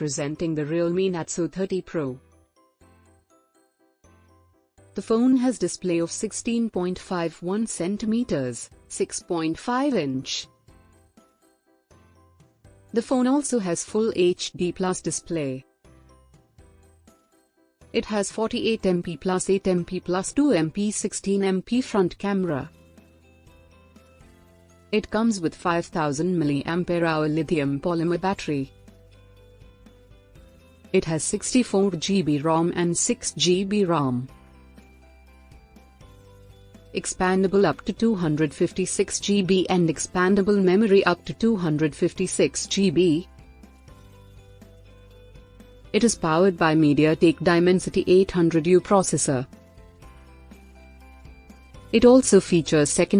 presenting the realme Narzo 30 Pro. The phone has display of 16.51 cm, 6.5 inch. The phone also has Full HD Plus display. It has 48MP plus 8MP plus 2MP 16MP front camera. It comes with 5000 mAh lithium polymer battery. It has 64GB ROM and 6GB RAM. Expandable up to 256GB and expandable memory up to 256GB. It is powered by MediaTek Dimensity 800U processor. It also features second